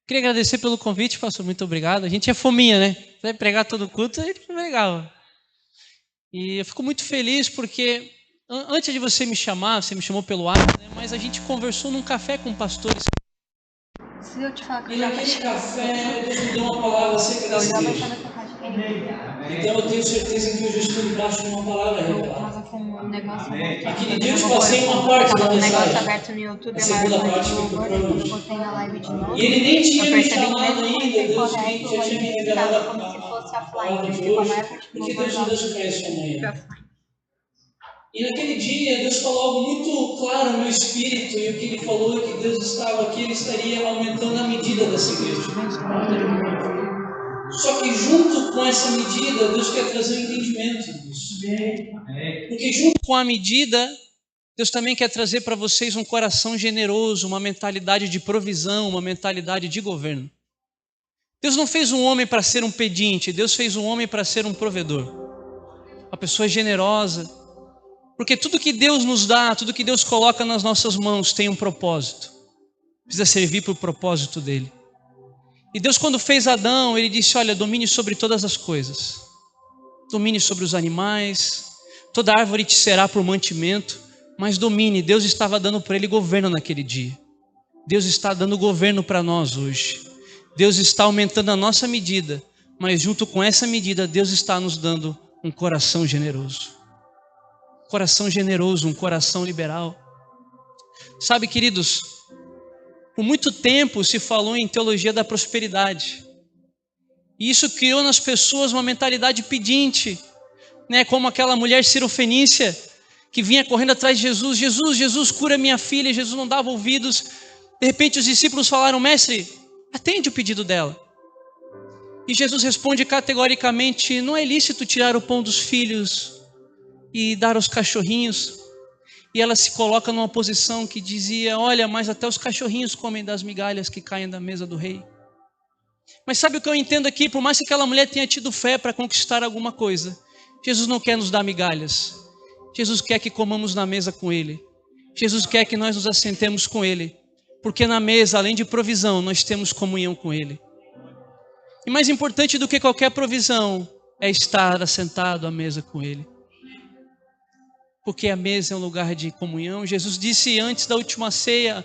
Queria agradecer pelo convite, pastor, muito obrigado. A gente é fominha, né? Vai pregar todo culto, é legal. E eu fico muito feliz porque antes de você me chamar, você me chamou pelo ar, né? Mas a gente conversou num café com pastores. Se eu te falar que E naquele café, Deus me deu uma palavra acerca dessa igreja. Então eu tenho certeza que hoje eu estou embaixo de uma palavra revelada. Aquele dia eu te passei uma parte da mensagem, a segunda parte que foi para hoje. E ele nem tinha me chamado ainda, Deus já tinha me revelado a palavra de hoje, porque Deus não deixa cair sua manhã. E naquele dia Deus falou algo muito claro no meu espírito, e o que ele falou é que Deus estava aqui, ele estaria aumentando a medida dessa igreja. Só que junto com essa medida, Deus quer trazer um entendimento disso. Porque junto com a medida, Deus também quer trazer para vocês um coração generoso, uma mentalidade de provisão, uma mentalidade de governo. Deus não fez um homem para ser um pedinte, Deus fez um homem para ser um provedor. Uma pessoa generosa. Porque tudo que Deus nos dá, tudo que Deus coloca nas nossas mãos tem um propósito. Precisa servir para o propósito dele. E Deus, quando fez Adão, ele disse: olha, domine sobre todas as coisas. Domine sobre os animais. Toda árvore te será por mantimento. Mas domine. Deus estava dando para ele governo naquele dia. Deus está dando governo para nós hoje. Deus está aumentando a nossa medida. Mas junto com essa medida, Deus está nos dando um coração generoso. Coração generoso, um coração liberal. Sabe, queridos, por muito tempo se falou em teologia da prosperidade. E isso criou nas pessoas uma mentalidade pedinte, né? Como aquela mulher cirofenícia que vinha correndo atrás de Jesus. Jesus, cura minha filha. Jesus não dava ouvidos. De repente os discípulos falaram: mestre, atende o pedido dela. E Jesus responde categoricamente: não é lícito tirar o pão dos filhos e dar aos cachorrinhos. E ela se coloca numa posição que dizia: olha, mas até os cachorrinhos comem das migalhas que caem da mesa do rei. Mas sabe o que eu entendo aqui? Por mais que aquela mulher tenha tido fé para conquistar alguma coisa, Jesus não quer nos dar migalhas. Jesus quer que comamos na mesa com Ele. Jesus quer que nós nos assentemos com Ele. Porque na mesa, além de provisão, nós temos comunhão com Ele. E mais importante do que qualquer provisão é estar assentado à mesa com Ele. Porque a mesa é um lugar de comunhão. Jesus disse antes da última ceia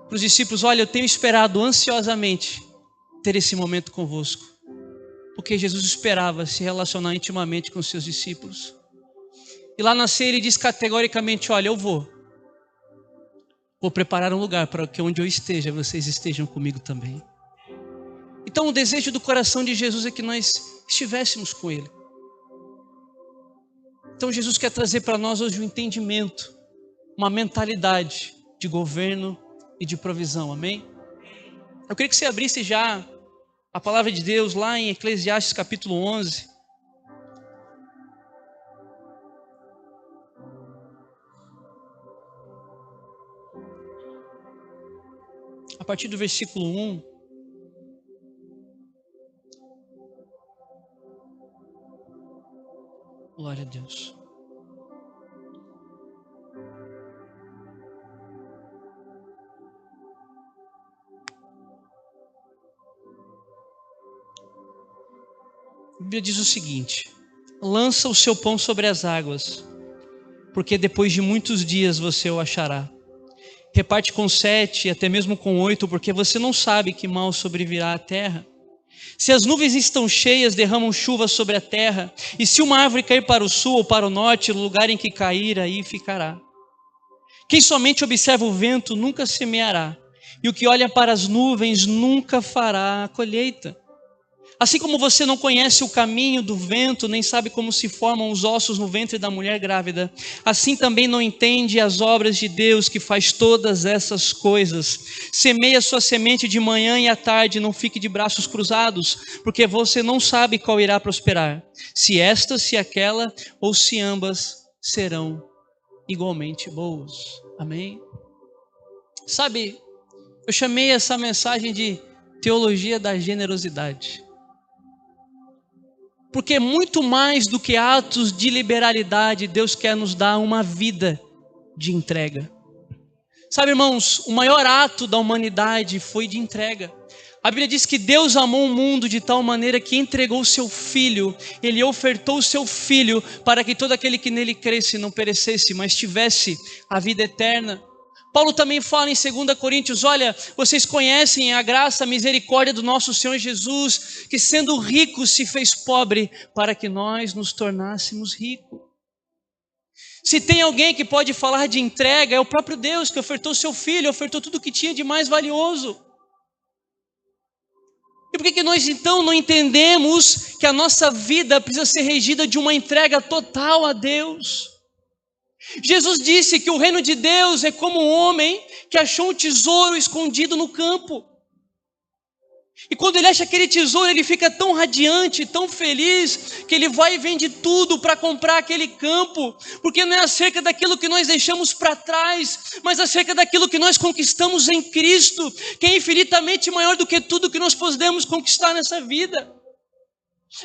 para os discípulos: olha, eu tenho esperado ansiosamente ter esse momento convosco. Porque Jesus esperava se relacionar intimamente com os seus discípulos. E lá na ceia ele diz categoricamente: olha, eu vou preparar um lugar para que onde eu esteja, vocês estejam comigo também. Então o desejo do coração de Jesus é que nós estivéssemos com Ele. Então Jesus quer trazer para nós hoje um entendimento, uma mentalidade de governo e de provisão, amém? Eu queria que você abrisse já a palavra de Deus lá em Eclesiastes capítulo 11. A partir do versículo 1. Glória a Deus. A Bíblia diz o seguinte: lança o seu pão sobre as águas, porque depois de muitos dias você o achará. Reparte com 7 e até mesmo com 8, porque você não sabe que mal sobrevirá à terra. Se as nuvens estão cheias, derramam chuva sobre a terra, e se uma árvore cair para o sul ou para o norte, no lugar em que cair, aí ficará. Quem somente observa o vento nunca semeará, e o que olha para as nuvens nunca fará a colheita. Assim como você não conhece o caminho do vento, nem sabe como se formam os ossos no ventre da mulher grávida, assim também não entende as obras de Deus que faz todas essas coisas. Semeia sua semente de manhã e à tarde, não fique de braços cruzados, porque você não sabe qual irá prosperar, se esta, se aquela, ou se ambas serão igualmente boas. Amém? Sabe, eu chamei essa mensagem de teologia da generosidade. Porque muito mais do que atos de liberalidade, Deus quer nos dar uma vida de entrega. Sabe, irmãos, o maior ato da humanidade foi de entrega. A Bíblia diz que Deus amou o mundo de tal maneira que entregou o seu Filho. Ele ofertou o seu Filho para que todo aquele que nele cresce não perecesse, mas tivesse a vida eterna. Paulo também fala em 2 Coríntios, olha, vocês conhecem a graça, a misericórdia do nosso Senhor Jesus, que sendo rico se fez pobre para que nós nos tornássemos ricos. Se tem alguém que pode falar de entrega, é o próprio Deus que ofertou o seu Filho, ofertou tudo o que tinha de mais valioso. E por que nós então não entendemos que a nossa vida precisa ser regida de uma entrega total a Deus? Jesus disse que o reino de Deus é como um homem que achou um tesouro escondido no campo. E quando ele acha aquele tesouro, ele fica tão radiante, tão feliz, que ele vai e vende tudo para comprar aquele campo, porque não é acerca daquilo que nós deixamos para trás, mas acerca daquilo que nós conquistamos em Cristo, que é infinitamente maior do que tudo que nós podemos conquistar nessa vida.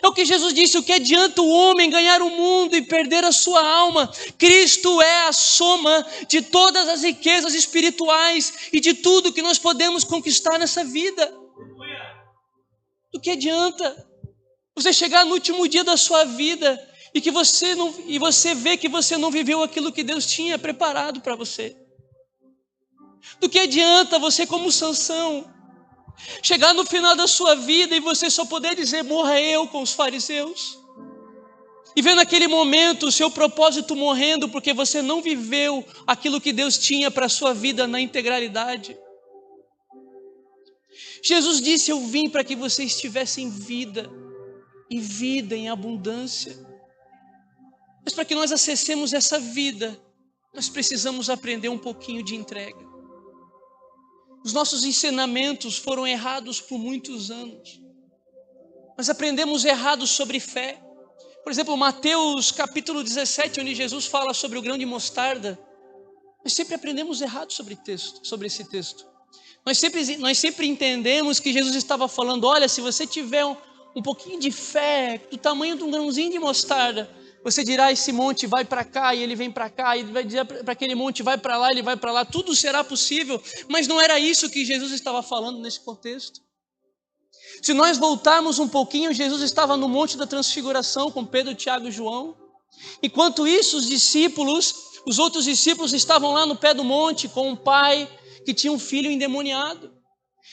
É o que Jesus disse, o que adianta o homem ganhar o mundo e perder a sua alma? Cristo é a soma de todas as riquezas espirituais e de tudo que nós podemos conquistar nessa vida. Do que adianta você chegar no último dia da sua vida e você vê que você não viveu aquilo que Deus tinha preparado para você? Do que adianta você, como Sansão, chegar no final da sua vida e você só poder dizer, morra eu, com os fariseus? E ver naquele momento o seu propósito morrendo porque você não viveu aquilo que Deus tinha para a sua vida na integralidade. Jesus disse, eu vim para que vocês tivessem vida, e vida em abundância. Mas para que nós acessemos essa vida, nós precisamos aprender um pouquinho de entrega. Os nossos ensinamentos foram errados por muitos anos. Nós aprendemos errado sobre fé. Por exemplo, Mateus capítulo 17, onde Jesus fala sobre o grão de mostarda. Nós sempre aprendemos errado sobre esse texto. Nós sempre entendemos que Jesus estava falando, olha, se você tiver um pouquinho de fé, do tamanho de um grãozinho de mostarda, você dirá, esse monte vai para cá, e ele vem para cá, e ele vai dizer para aquele monte, vai para lá, ele vai para lá, tudo será possível. Mas não era isso que Jesus estava falando nesse contexto. Se nós voltarmos um pouquinho, Jesus estava no Monte da Transfiguração com Pedro, Tiago e João. Enquanto isso, os outros discípulos estavam lá no pé do monte com um pai que tinha um filho endemoniado.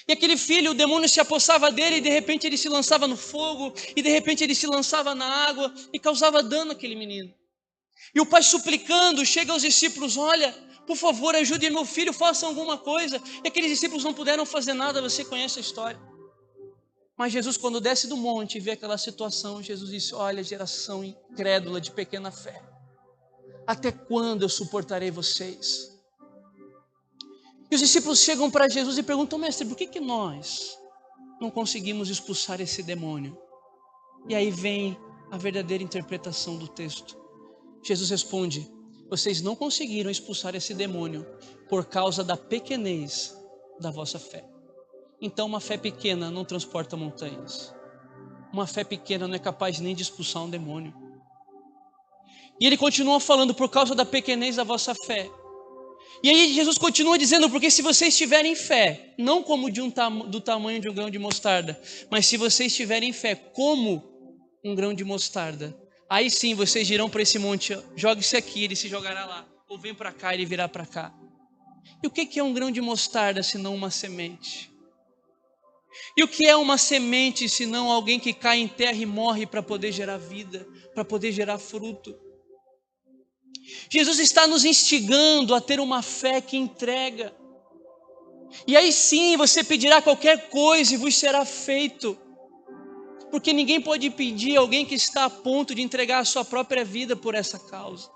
E aquele filho, o demônio se apossava dele e de repente ele se lançava no fogo, e de repente ele se lançava na água e causava dano àquele menino. E o pai suplicando, chega aos discípulos, olha, por favor, ajudem meu filho, façam alguma coisa. E aqueles discípulos não puderam fazer nada, você conhece a história. Mas Jesus, quando desce do monte e vê aquela situação, Jesus disse, olha, geração incrédula de pequena fé, até quando eu suportarei vocês? E os discípulos chegam para Jesus e perguntam, mestre, por que nós não conseguimos expulsar esse demônio? E aí vem a verdadeira interpretação do texto. Jesus responde, vocês não conseguiram expulsar esse demônio por causa da pequenez da vossa fé. Então uma fé pequena não transporta montanhas. Uma fé pequena não é capaz nem de expulsar um demônio. E ele continua falando, por causa da pequenez da vossa fé. E aí Jesus continua dizendo, porque se vocês tiverem fé, não como do tamanho de um grão de mostarda, mas se vocês tiverem fé como um grão de mostarda, aí sim vocês dirão para esse monte, jogue-se aqui, ele se jogará lá, ou vem para cá, ele virá para cá. E o que é um grão de mostarda senão uma semente? E o que é uma semente senão alguém que cai em terra e morre para poder gerar vida, para poder gerar fruto? Jesus está nos instigando a ter uma fé que entrega. E aí sim você pedirá qualquer coisa e vos será feito. Porque ninguém pode pedir a alguém que está a ponto de entregar a sua própria vida por essa causa.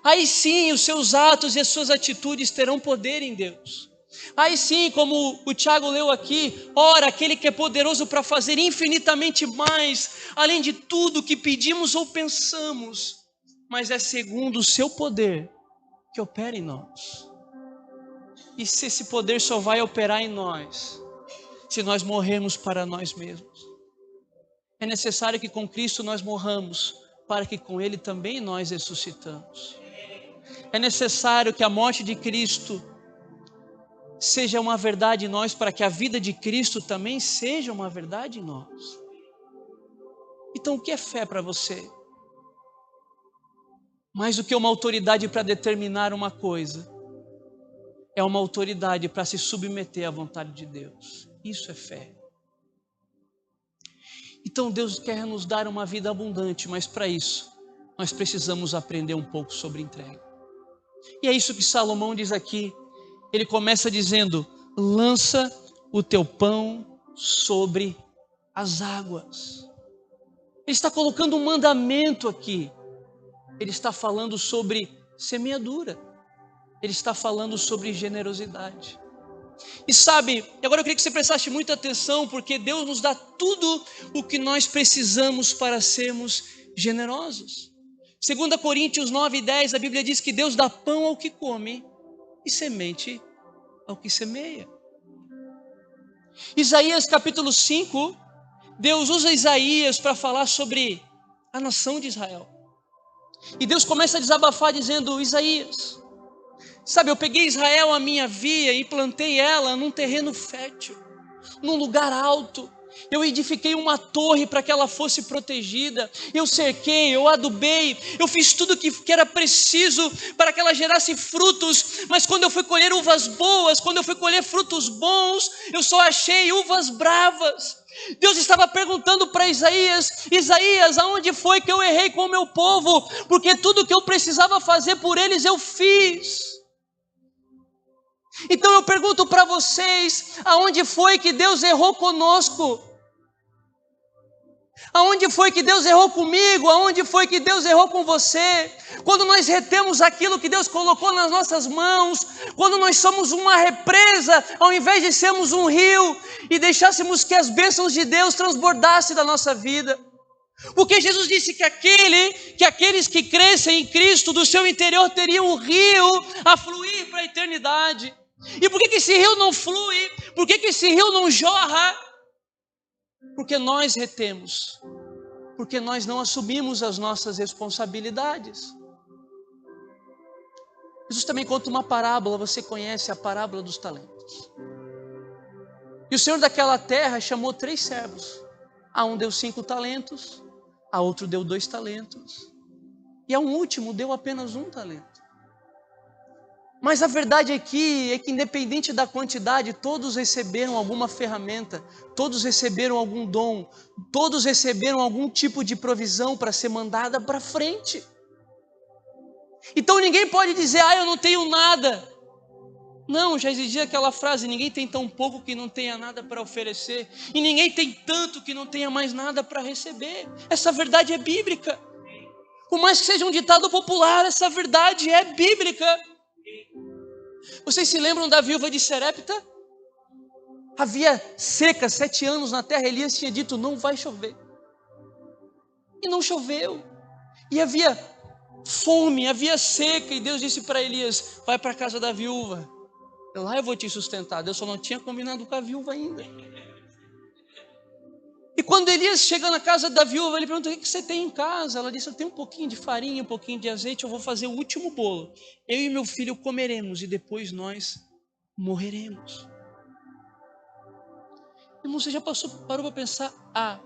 Aí sim os seus atos e as suas atitudes terão poder em Deus. Aí sim, como o Tiago leu aqui, ora, aquele que é poderoso para fazer infinitamente mais, além de tudo que pedimos ou pensamos, mas é segundo o seu poder que opera em nós. E se esse poder só vai operar em nós, se nós morrermos para nós mesmos. É necessário que com Cristo nós morramos, para que com Ele também nós ressuscitamos. É necessário que a morte de Cristo seja uma verdade em nós, para que a vida de Cristo também seja uma verdade em nós. Então, o que é fé para você? Mais do que uma autoridade para determinar uma coisa, é uma autoridade para se submeter à vontade de Deus. Isso é fé. Então Deus quer nos dar uma vida abundante, mas para isso nós precisamos aprender um pouco sobre entrega. E é isso que Salomão diz aqui. Ele começa dizendo: lança o teu pão sobre as águas. Ele está colocando um mandamento aqui. Ele está falando sobre semeadura. Ele está falando sobre generosidade. E sabe, agora eu queria que você prestasse muita atenção, porque Deus nos dá tudo o que nós precisamos para sermos generosos. 2 Coríntios 9:10, a Bíblia diz que Deus dá pão ao que come e semente ao que semeia. Isaías capítulo 5, Deus usa Isaías para falar sobre a nação de Israel. E Deus começa a desabafar dizendo: Isaías, sabe, eu peguei Israel, a minha via, e plantei ela num terreno fértil, num lugar alto. Eu edifiquei uma torre para que ela fosse protegida. Eu cerquei, eu adubei, eu fiz tudo que era preciso para que ela gerasse frutos. Mas quando eu fui colher uvas boas, quando eu fui colher frutos bons, eu só achei uvas bravas. Deus estava perguntando para Isaías: Isaías, aonde foi que eu errei com o meu povo? Porque tudo que eu precisava fazer por eles eu fiz. Então eu pergunto para vocês: aonde foi que Deus errou conosco? Aonde foi que Deus errou comigo? Aonde foi que Deus errou com você? Quando nós retemos aquilo que Deus colocou nas nossas mãos, quando nós somos uma represa, ao invés de sermos um rio, e deixássemos que as bênçãos de Deus transbordassem da nossa vida. Porque Jesus disse que aqueles que crescem em Cristo, do seu interior teriam um rio a fluir para a eternidade. E por que esse rio não flui? Por que esse rio não jorra? Porque nós retemos. Porque nós não assumimos as nossas responsabilidades. Jesus também conta uma parábola, você conhece a parábola dos talentos. E o Senhor daquela terra chamou 3 servos. A um deu 5 talentos, a outro deu 2 talentos, e a um último deu apenas 1 talento. Mas a verdade aqui é que, independente da quantidade, todos receberam alguma ferramenta, todos receberam algum dom, todos receberam algum tipo de provisão para ser mandada para frente. Então ninguém pode dizer: eu não tenho nada. Não, já existia aquela frase: ninguém tem tão pouco que não tenha nada para oferecer, e ninguém tem tanto que não tenha mais nada para receber. Essa verdade é bíblica. Por mais que seja um ditado popular, essa verdade é bíblica. Vocês se lembram da viúva de Serepta? Havia seca, 7 anos na terra. Elias tinha dito: não vai chover. E não choveu. E havia fome, havia seca. E Deus disse para Elias: vai para a casa da viúva, lá eu vou te sustentar. Deus só não tinha combinado com a viúva ainda. E quando Elias chega na casa da viúva, ele pergunta: o que você tem em casa? Ela disse: eu tenho um pouquinho de farinha, um pouquinho de azeite, eu vou fazer o último bolo. Eu e meu filho comeremos e depois nós morreremos. Irmão, você já parou para pensar a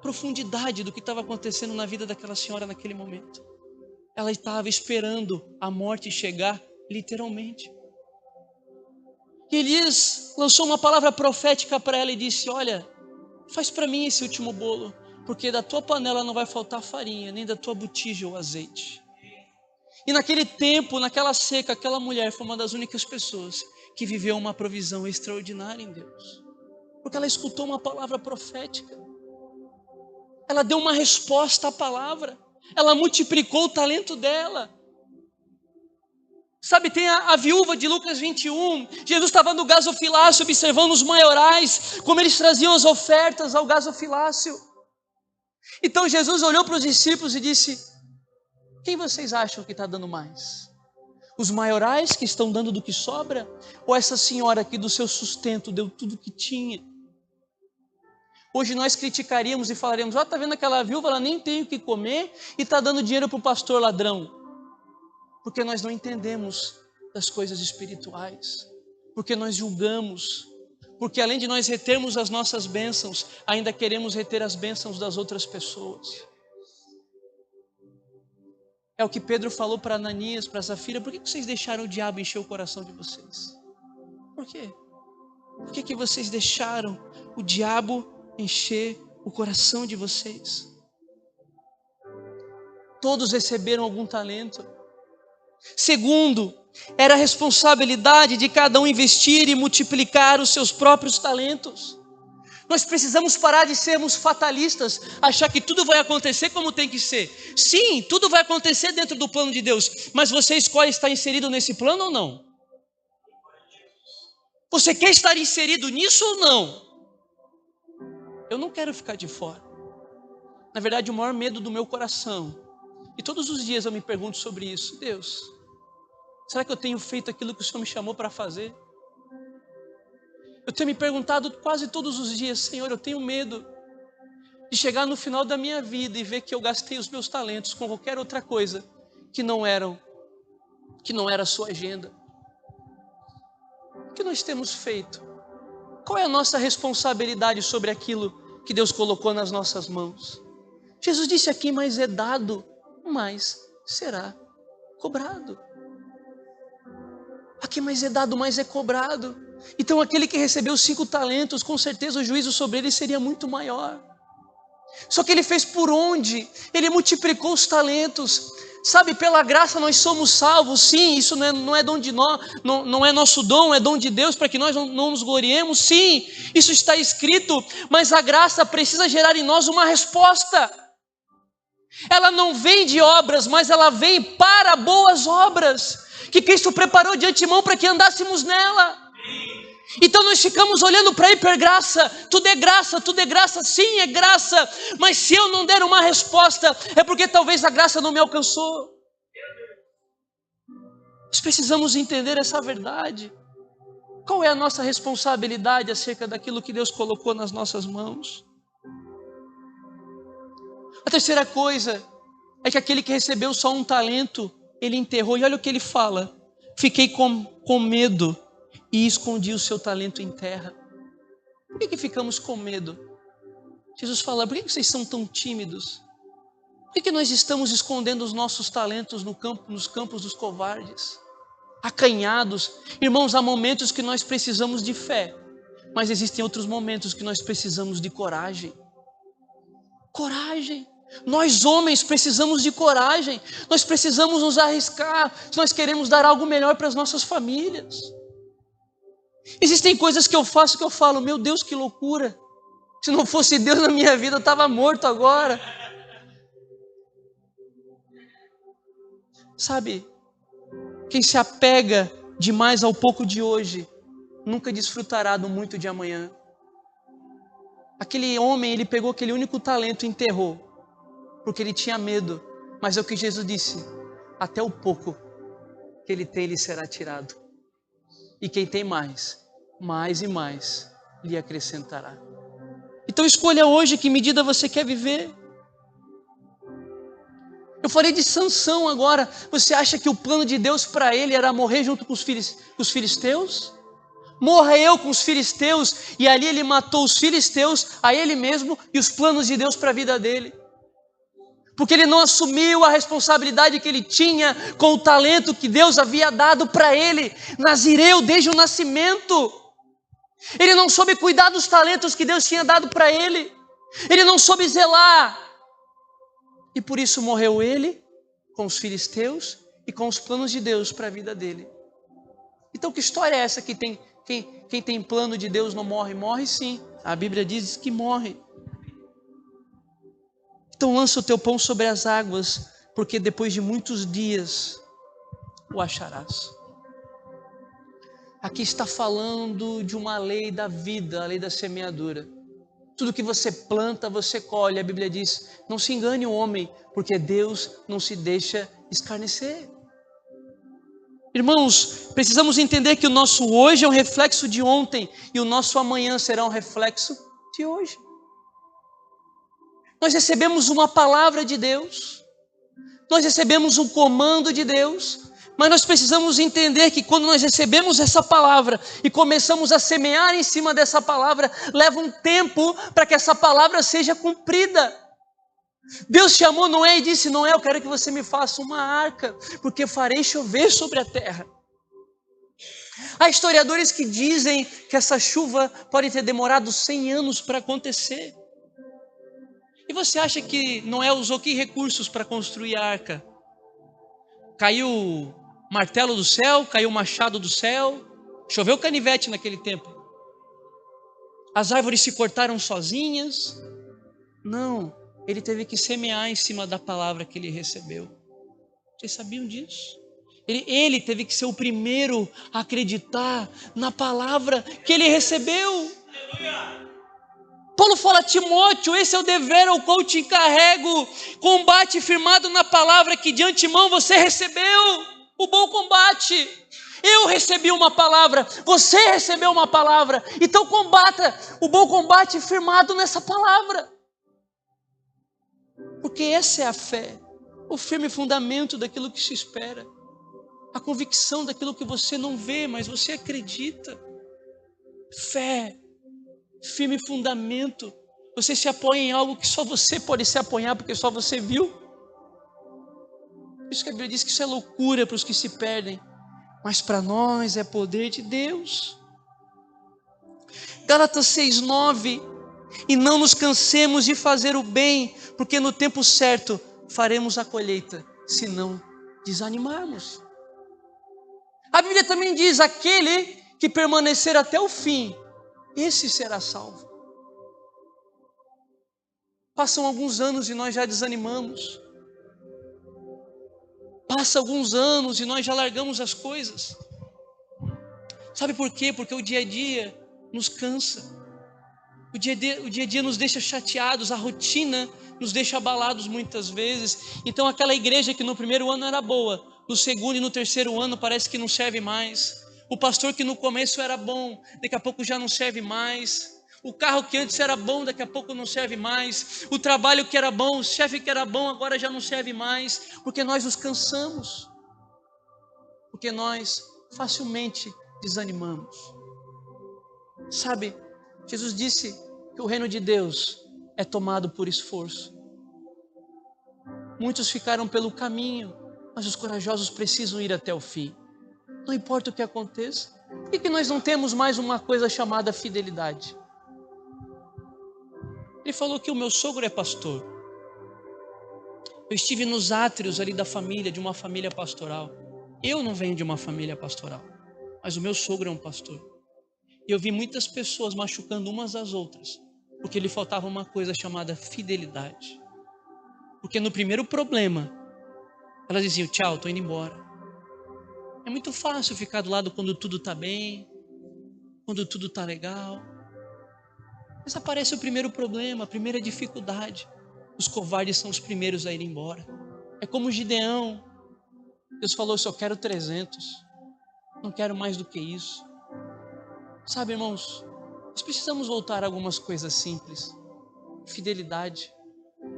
profundidade do que estava acontecendo na vida daquela senhora naquele momento? Ela estava esperando a morte chegar, literalmente. E Elias lançou uma palavra profética para ela e disse: olha, faz para mim esse último bolo, porque da tua panela não vai faltar farinha, nem da tua botija o azeite. E naquele tempo, naquela seca, aquela mulher foi uma das únicas pessoas que viveu uma provisão extraordinária em Deus. Porque ela escutou uma palavra profética. Ela deu uma resposta à palavra. Ela multiplicou o talento dela. Sabe, tem a viúva de Lucas 21. Jesus estava no gasofilácio observando os maiorais, como eles traziam as ofertas ao gasofilácio. Então Jesus olhou para os discípulos e disse: quem vocês acham que está dando mais? Os maiorais que estão dando do que sobra? Ou essa senhora que do seu sustento deu tudo que tinha? Hoje nós criticaríamos e falaríamos: está vendo aquela viúva, ela nem tem o que comer e está dando dinheiro para o pastor ladrão. Porque nós não entendemos das coisas espirituais. porque nós julgamos, porque além de nós retermos as nossas bênçãos, ainda queremos reter as bênçãos das outras pessoas. É o que Pedro falou para Ananias, para Safira: por que vocês deixaram o diabo encher o coração de vocês? Por quê? Por que vocês deixaram o diabo encher o coração de vocês? Todos receberam algum talento. Segundo, era a responsabilidade de cada um investir e multiplicar os seus próprios talentos. Nós precisamos parar de sermos fatalistas, achar que tudo vai acontecer como tem que ser. Sim, tudo vai acontecer dentro do plano de Deus, mas você escolhe estar inserido nesse plano ou não? Você quer estar inserido nisso ou não? Eu não quero ficar de fora. Na verdade, o maior medo do meu coração, e todos os dias eu me pergunto sobre isso: Deus, será que eu tenho feito aquilo que o Senhor me chamou para fazer? Eu tenho me perguntado quase todos os dias: Senhor, eu tenho medo de chegar no final da minha vida e ver que eu gastei os meus talentos com qualquer outra coisa que não era a sua agenda. O que nós temos feito? Qual é a nossa responsabilidade sobre aquilo que Deus colocou nas nossas mãos? Jesus disse aqui: mais é dado, mais será cobrado. Aqui mais é dado, mais é cobrado. Então aquele que recebeu 5 talentos, com certeza o juízo sobre ele seria muito maior. Só que ele fez por onde? Ele multiplicou os talentos. Sabe, pela graça nós somos salvos. Sim, isso não é dom de nós, não é nosso dom, é dom de Deus para que nós não nos gloriemos. Sim, isso está escrito, mas a graça precisa gerar em nós uma resposta. Ela não vem de obras, mas ela vem para boas obras, que Cristo preparou de antemão para que andássemos nela. Então nós ficamos olhando para a hipergraça: tudo é graça, sim, é graça, mas se eu não der uma resposta, é porque talvez a graça não me alcançou. Nós precisamos entender essa verdade. Qual é a nossa responsabilidade acerca daquilo que Deus colocou nas nossas mãos? A terceira coisa é que aquele que recebeu só um talento, ele enterrou, e olha o que ele fala: fiquei com medo e escondi o seu talento em terra. Por que ficamos com medo? Jesus fala: por que vocês são tão tímidos? Por que nós estamos escondendo os nossos talentos nos campos dos covardes? Acanhados. Irmãos, há momentos que nós precisamos de fé, mas existem outros momentos que nós precisamos de coragem. Coragem. Nós homens precisamos de coragem. Nós precisamos nos arriscar se nós queremos dar algo melhor para as nossas famílias. Existem coisas que eu faço que eu falo: meu Deus, que loucura. Se não fosse Deus na minha vida, eu estava morto agora. Sabe, quem se apega demais ao pouco de hoje, nunca desfrutará do muito de amanhã. Aquele homem, ele pegou aquele único talento e enterrou, porque ele tinha medo. Mas é o que Jesus disse: até o pouco que ele tem, lhe será tirado. E quem tem mais e mais lhe acrescentará. Então escolha hoje que medida você quer viver. Eu falei de Sansão agora. Você acha que o plano de Deus para ele era morrer junto com os filisteus? Morreu com os filisteus, e ali ele matou os filisteus, a ele mesmo e os planos de Deus para a vida dele. Porque ele não assumiu a responsabilidade que ele tinha com o talento que Deus havia dado para ele, nazireu desde o nascimento. Ele não soube cuidar dos talentos que Deus tinha dado para ele. Ele não soube zelar. E por isso morreu ele com os filisteus e com os planos de Deus para a vida dele. Então que história é essa que quem tem plano de Deus não morre? Morre sim. A Bíblia diz que morre. Então lança o teu pão sobre as águas, porque depois de muitos dias o acharás. Aqui está falando de uma lei da vida, a lei da semeadura. Tudo que você planta, você colhe. A Bíblia diz: não se engane o homem, porque Deus não se deixa escarnecer. Irmãos, precisamos entender que o nosso hoje é um reflexo de ontem, e o nosso amanhã será um reflexo de hoje. Nós recebemos uma palavra de Deus, nós recebemos um comando de Deus, Mas nós precisamos entender que quando nós recebemos essa palavra e começamos a semear em cima dessa palavra, leva um tempo para que essa palavra seja cumprida. Deus chamou Noé e disse: Noé, eu quero que você me faça uma arca, porque farei chover sobre a terra. Há historiadores que dizem que essa chuva pode ter demorado 100 anos para acontecer. E você acha que Noé usou que recursos para construir a arca? Caiu o martelo do céu, caiu o machado do céu, choveu canivete naquele tempo. As árvores se cortaram sozinhas? Não, ele teve que semear em cima da palavra que ele recebeu. Vocês sabiam disso? Ele teve que ser o primeiro a acreditar na palavra que ele recebeu. Paulo fala: Timóteo, esse é o dever ao qual te encarrego, combate firmado na palavra que de antemão você recebeu, o bom combate. Eu recebi uma palavra, você recebeu uma palavra, então combata o bom combate firmado nessa palavra. Porque essa é a fé, o firme fundamento daquilo que se espera, a convicção daquilo que você não vê, mas você acredita. Fé, firme fundamento. Você se apoia em algo que só você pode se apoiar, porque só você viu. Por isso que a Bíblia diz que isso é loucura para os que se perdem, mas para nós é poder de Deus. Gálatas 6:9: e não nos cansemos de fazer o bem, porque no tempo certo faremos a colheita, se não desanimarmos. A Bíblia também diz: aquele que permanecer até o fim, esse será salvo. Passam alguns anos e nós já desanimamos. Passa alguns anos e nós já largamos as coisas. Sabe por quê? Porque o dia a dia nos cansa. O dia a dia nos deixa chateados, a rotina nos deixa abalados muitas vezes. Então aquela igreja que no primeiro ano era boa, no segundo e no terceiro ano parece que não serve mais. O pastor que no começo era bom, daqui a pouco já não serve mais. O carro que antes era bom, daqui a pouco não serve mais. O trabalho que era bom, o chefe que era bom, agora já não serve mais. Porque nós nos cansamos. Porque nós facilmente desanimamos. Sabe, Jesus disse que o reino de Deus é tomado por esforço. Muitos ficaram pelo caminho, mas os corajosos precisam ir até o fim. Não importa o que aconteça. Por que nós não temos mais uma coisa chamada fidelidade? Ele falou que o meu sogro é pastor. Eu estive nos átrios ali da família, de uma família pastoral. Eu não venho de uma família pastoral, mas o meu sogro é um pastor. E eu vi muitas pessoas machucando umas às outras, porque lhe faltava uma coisa chamada fidelidade. Porque no primeiro problema, elas diziam: tchau, estou indo embora. É muito fácil ficar do lado quando tudo está bem, quando tudo está legal. Mas aparece o primeiro problema, a primeira dificuldade. Os covardes são os primeiros a ir embora. É como Gideão. Deus falou: eu só quero 300. Não quero mais do que isso. Sabe, irmãos, nós precisamos voltar a algumas coisas simples. Fidelidade.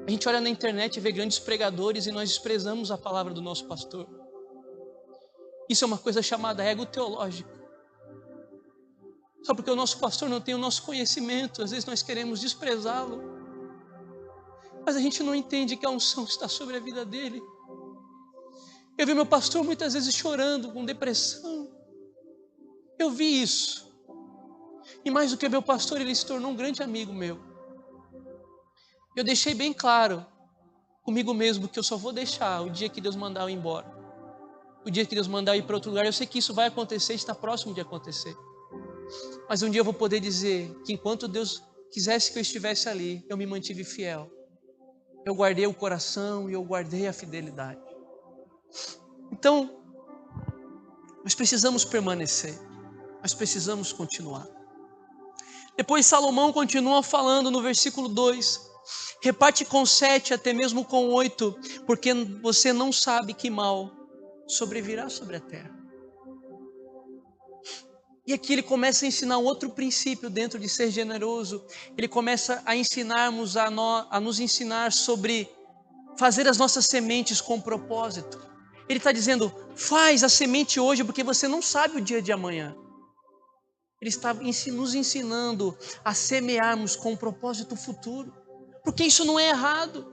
A gente olha na internet e vê grandes pregadores e nós desprezamos a palavra do nosso pastor. Isso é uma coisa chamada ego teológico. Só porque o nosso pastor não tem o nosso conhecimento, às vezes nós queremos desprezá-lo. Mas a gente não entende que a unção está sobre a vida dele. Eu vi meu pastor muitas vezes chorando, com depressão. Eu vi isso. E mais do que meu pastor, ele se tornou um grande amigo meu. Eu deixei bem claro comigo mesmo que eu só vou deixar o dia que Deus mandar eu ir embora. O dia que Deus mandar eu ir para outro lugar. Eu sei que isso vai acontecer, está próximo de acontecer. Mas um dia eu vou poder dizer que enquanto Deus quisesse que eu estivesse ali, eu me mantive fiel. Eu guardei o coração e eu guardei a fidelidade. Então, nós precisamos permanecer. Nós precisamos continuar. Depois Salomão continua falando no versículo 2. Reparte com 7, até mesmo com 8, porque você não sabe que mal sobrevirá sobre a terra. E aqui ele começa a ensinar um outro princípio dentro de ser generoso. Ele começa a ensinarmos a nos ensinar sobre fazer as nossas sementes com propósito. Ele está dizendo, faz a semente hoje, porque você não sabe o dia de amanhã. Ele está nos ensinando a semearmos com um propósito futuro, porque isso não é errado.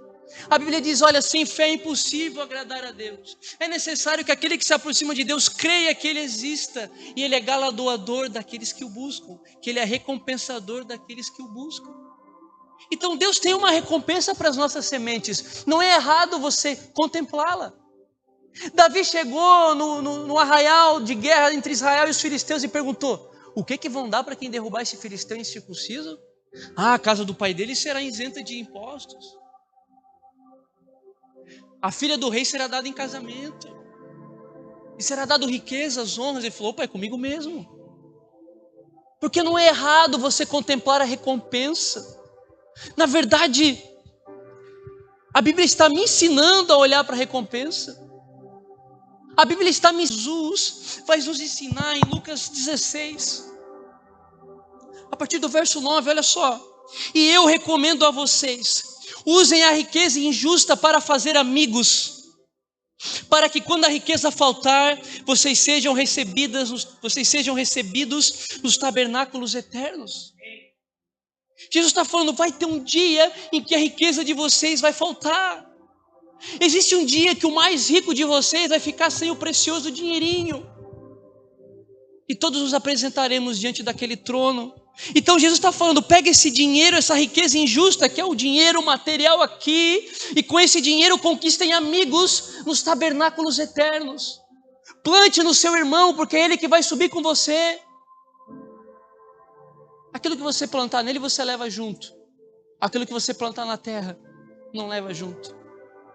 A Bíblia diz, olha, sem fé é impossível agradar a Deus. É necessário que aquele que se aproxima de Deus creia que Ele exista, e Ele é galardoador daqueles que o buscam, que Ele é recompensador daqueles que o buscam. Então Deus tem uma recompensa para as nossas sementes, não é errado você contemplá-la. Davi chegou no arraial de guerra entre Israel e os filisteus e perguntou, o que vão dar para quem derrubar esse filisteu incircunciso? A casa do pai dele será isenta de impostos. A filha do rei será dada em casamento. E será dado riquezas, honras. Ele falou, opa, é comigo mesmo. Porque não é errado você contemplar a recompensa. Na verdade, a Bíblia está me ensinando a olhar para a recompensa. A Bíblia está me... Jesus vai nos ensinar em Lucas 16. A partir do verso 9, olha só. E eu recomendo a vocês, usem a riqueza injusta para fazer amigos, para que quando a riqueza faltar, vocês sejam recebidos nos tabernáculos eternos. Jesus está falando, vai ter um dia em que a riqueza de vocês vai faltar. Existe um dia que o mais rico de vocês vai ficar sem o precioso dinheirinho. E todos nos apresentaremos diante daquele trono. Então Jesus está falando, pega esse dinheiro, essa riqueza injusta, que é o dinheiro material aqui, e com esse dinheiro conquistem amigos nos tabernáculos eternos. Plante no seu irmão, porque é ele que vai subir com você. Aquilo que você plantar nele, você leva junto. Aquilo que você plantar na terra, não leva junto.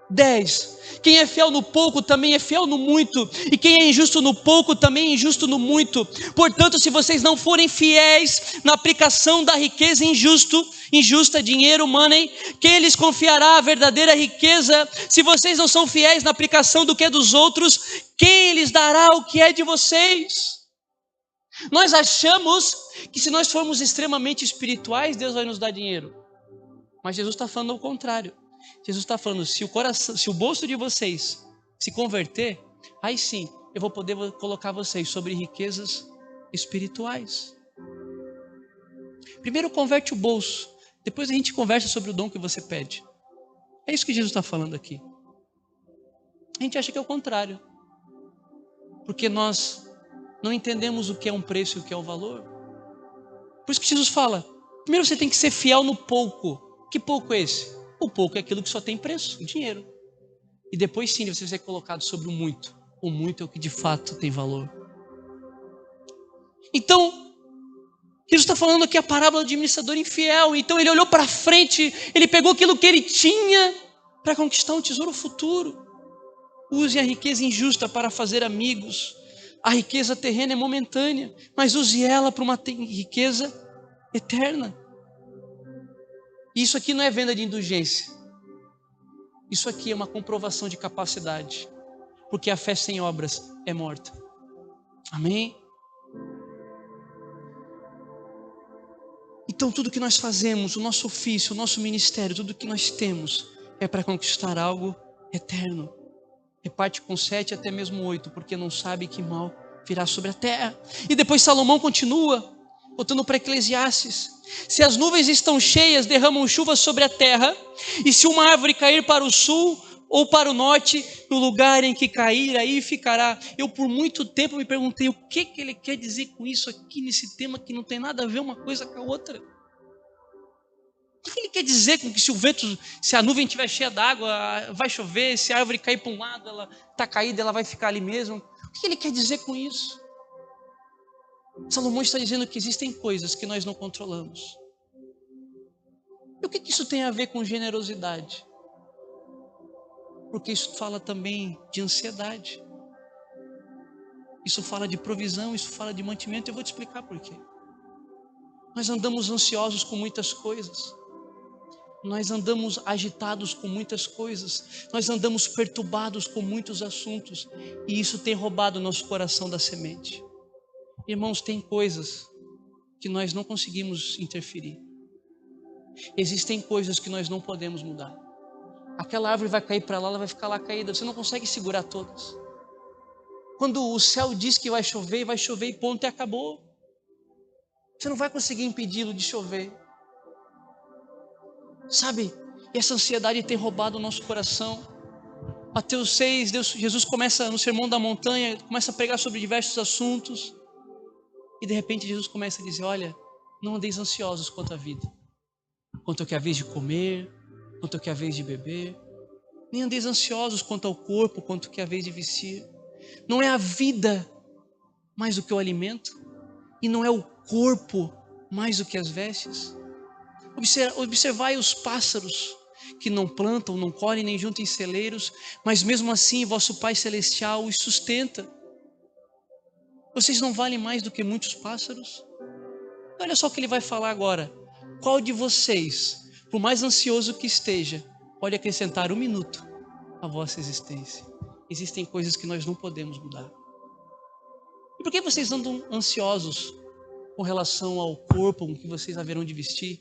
10. Quem é fiel no pouco também é fiel no muito, e quem é injusto no pouco também é injusto no muito. Portanto, se vocês não forem fiéis na aplicação da riqueza injusta, dinheiro, money, quem lhes confiará a verdadeira riqueza? Se vocês não são fiéis na aplicação do que é dos outros, quem lhes dará o que é de vocês? Nós achamos que se nós formos extremamente espirituais, Deus vai nos dar dinheiro. Mas Jesus está falando o contrário. Jesus está falando, se o bolso de vocês se converter, aí sim, eu vou poder colocar vocês sobre riquezas espirituais. Primeiro converte o bolso, depois a gente conversa sobre o dom que você pede. É isso que Jesus está falando aqui. A gente acha que é o contrário, porque nós não entendemos o que é um preço e o que é o valor. Por isso que Jesus fala, primeiro você tem que ser fiel no pouco. Que pouco é esse? O pouco é aquilo que só tem preço, o dinheiro. E depois sim você vai ser colocado sobre o muito. O muito é o que de fato tem valor. Então, Jesus está falando aqui a parábola do administrador infiel. Então ele olhou para frente, ele pegou aquilo que ele tinha para conquistar um tesouro futuro. Use a riqueza injusta para fazer amigos. A riqueza terrena é momentânea, mas use ela para uma riqueza eterna. Isso aqui não é venda de indulgência. Isso aqui é uma comprovação de capacidade. Porque a fé sem obras é morta. Amém? Então tudo que nós fazemos, o nosso ofício, o nosso ministério, tudo que nós temos é para conquistar algo eterno. Reparte com 7 até mesmo 8, porque não sabe que mal virá sobre a terra. E depois Salomão continua, voltando para Eclesiastes. Se as nuvens estão cheias, derramam chuva sobre a terra, e se uma árvore cair para o sul ou para o norte, no lugar em que cair, aí ficará. Eu por muito tempo me perguntei o que ele quer dizer com isso aqui, nesse tema que não tem nada a ver uma coisa com a outra. O que ele quer dizer com que se a nuvem estiver cheia d'água, vai chover, se a árvore cair para um lado, ela está caída, ela vai ficar ali mesmo? O que ele quer dizer com isso? Salomão está dizendo que existem coisas que nós não controlamos. E o que isso tem a ver com generosidade? Porque isso fala também de ansiedade. Isso fala de provisão, isso fala de mantimento. Eu vou te explicar por quê. Nós andamos ansiosos com muitas coisas. Nós andamos agitados com muitas coisas. Nós andamos perturbados com muitos assuntos. E isso tem roubado o nosso coração da semente. Irmãos, tem coisas que nós não conseguimos interferir. Existem coisas que nós não podemos mudar. Aquela árvore vai cair para lá, ela vai ficar lá caída. Você não consegue segurar todas. Quando o céu diz que vai chover e ponto, e acabou. Você não vai conseguir impedi-lo de chover. Sabe? E essa ansiedade tem roubado o nosso coração. Mateus 6, Jesus começa no Sermão da Montanha, começa a pregar sobre diversos assuntos. E de repente Jesus começa a dizer, olha, não andeis ansiosos quanto à vida. Quanto ao que é a vez de comer, quanto ao que é a vez de beber. Nem andeis ansiosos quanto ao corpo, quanto ao que é a vez de vestir. Não é a vida mais do que o alimento? E não é o corpo mais do que as vestes? Observai os pássaros, que não plantam, não colhem, nem juntam em celeiros, mas mesmo assim vosso Pai Celestial os sustenta. Vocês não valem mais do que muitos pássaros? Olha só o que ele vai falar agora. Qual de vocês, por mais ansioso que esteja, pode acrescentar 1 minuto à vossa existência? Existem coisas que nós não podemos mudar. E por que vocês andam ansiosos com relação ao corpo, com que vocês haverão de vestir?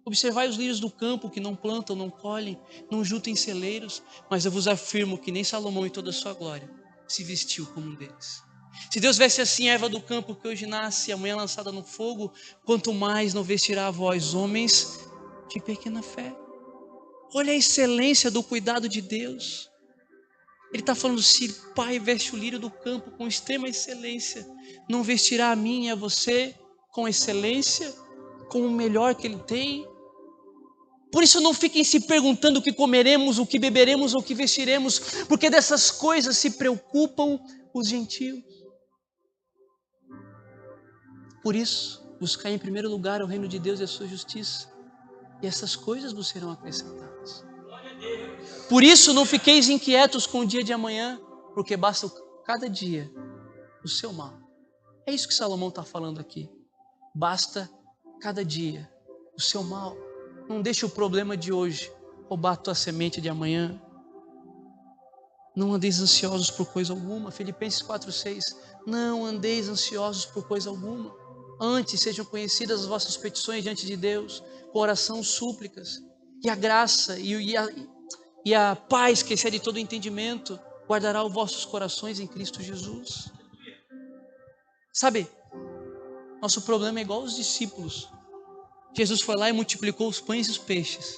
Observai os lírios do campo, que não plantam, não colhem, não juntam em celeiros, mas eu vos afirmo que nem Salomão em toda a sua glória se vestiu como um deles. Se Deus veste assim a erva do campo, que hoje nasce e amanhã é lançada no fogo, quanto mais não vestirá a vós, homens de pequena fé. Olha a excelência do cuidado de Deus. Ele está falando, se o Pai veste o lírio do campo com extrema excelência, não vestirá a mim e a você com excelência, com o melhor que Ele tem? Por isso não fiquem se perguntando o que comeremos, o que beberemos ou o que vestiremos, porque dessas coisas se preocupam os gentios. Por isso, buscai em primeiro lugar o reino de Deus e a sua justiça, e essas coisas vos serão acrescentadas. Por isso não fiqueis inquietos com o dia de amanhã, porque basta cada dia o seu mal. É isso que Salomão está falando aqui. Basta cada dia o seu mal. Não deixe o problema de hoje roubar a tua semente de amanhã. Não andeis ansiosos por coisa alguma. Filipenses 4,6. Não andeis ansiosos por coisa alguma. Antes sejam conhecidas as vossas petições diante de Deus, com oração, súplicas. E a graça e a paz que excede todo entendimento guardará os vossos corações em Cristo Jesus. Sabe, nosso problema é igual aos discípulos. Jesus foi lá e multiplicou os pães e os peixes.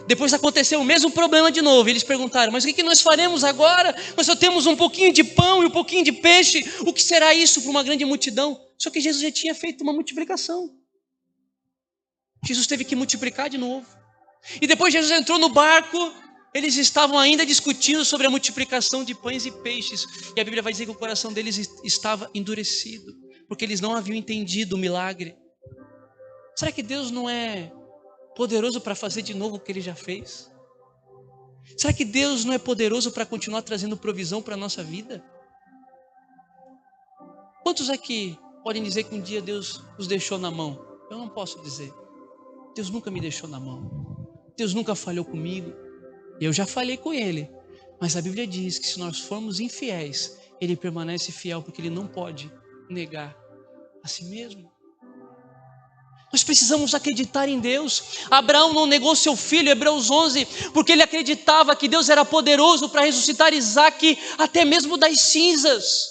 Depois aconteceu o mesmo problema de novo. Eles perguntaram, mas o que nós faremos agora? Nós só temos um pouquinho de pão e um pouquinho de peixe. O que será isso para uma grande multidão? Só que Jesus já tinha feito uma multiplicação. Jesus teve que multiplicar de novo. E depois Jesus entrou no barco. Eles estavam ainda discutindo sobre a multiplicação de pães e peixes. E a Bíblia vai dizer que o coração deles estava endurecido, porque eles não haviam entendido o milagre. Será que Deus não é poderoso para fazer de novo o que Ele já fez? Será que Deus não é poderoso para continuar trazendo provisão para a nossa vida? Quantos aqui podem dizer que um dia Deus os deixou na mão? Eu não posso dizer. Deus nunca me deixou na mão. Deus nunca falhou comigo. Eu já falhei com Ele. Mas a Bíblia diz que se nós formos infiéis, Ele permanece fiel, porque Ele não pode negar a si mesmo. Nós precisamos acreditar em Deus. Abraão não negou seu filho, Hebreus 11, porque ele acreditava que Deus era poderoso para ressuscitar Isaque até mesmo das cinzas.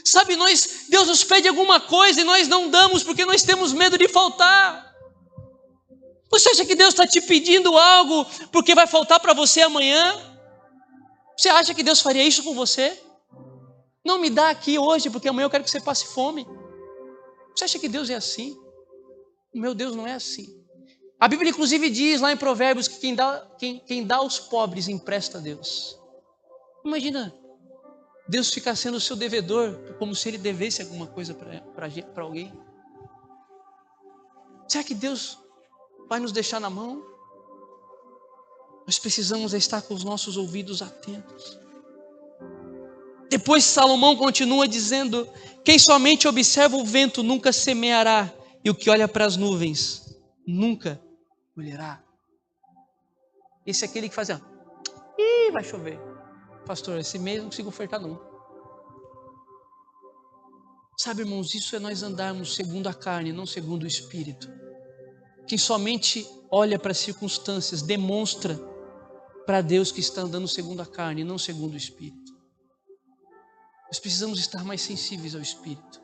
Sabe, Deus nos pede alguma coisa e nós não damos porque nós temos medo de faltar. Você acha que Deus está te pedindo algo porque vai faltar para você amanhã? Você acha que Deus faria isso com você? Não me dá aqui hoje porque amanhã eu quero que você passe fome. Você acha que Deus é assim? O meu Deus não é assim. A Bíblia inclusive diz lá em Provérbios que quem dá aos pobres empresta a Deus. Imagina Deus ficar sendo o seu devedor, como se Ele devesse alguma coisa para alguém. Será que Deus vai nos deixar na mão? Nós precisamos estar com os nossos ouvidos atentos. Depois Salomão continua dizendo, quem somente observa o vento nunca semeará, e o que olha para as nuvens nunca colherá. Esse é aquele que faz, vai chover. Pastor, esse mês não consigo ofertar não. Sabe, irmãos, isso é nós andarmos segundo a carne, não segundo o Espírito. Quem somente olha para as circunstâncias, demonstra para Deus que está andando segundo a carne, não segundo o Espírito. Nós precisamos estar mais sensíveis ao Espírito.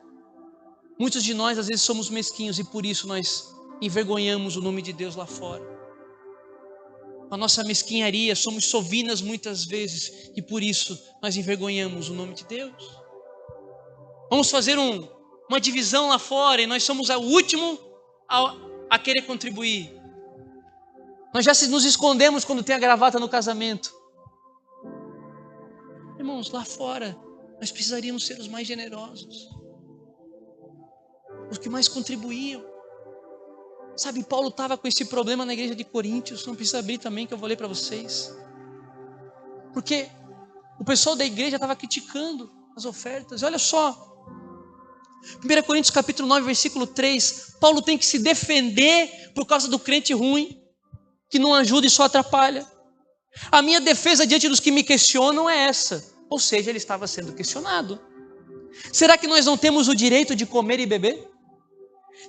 Muitos de nós às vezes somos mesquinhos e por isso nós envergonhamos o nome de Deus lá fora. A nossa mesquinharia, somos sovinas muitas vezes e por isso nós envergonhamos o nome de Deus. Vamos fazer uma divisão lá fora e nós somos o último a querer contribuir. Nós já nos escondemos quando tem a gravata no casamento. Irmãos, lá fora nós precisaríamos ser os mais generosos, os que mais contribuíam. Sabe, Paulo estava com esse problema na igreja de Coríntios. Não precisa abrir também que eu vou ler para vocês. Porque o pessoal da igreja estava criticando as ofertas. Olha só, 1 Coríntios capítulo 9, versículo 3. Paulo tem que se defender por causa do crente ruim, que não ajuda e só atrapalha. A minha defesa diante dos que me questionam é essa. Ou seja, ele estava sendo questionado. Será que nós não temos o direito de comer e beber?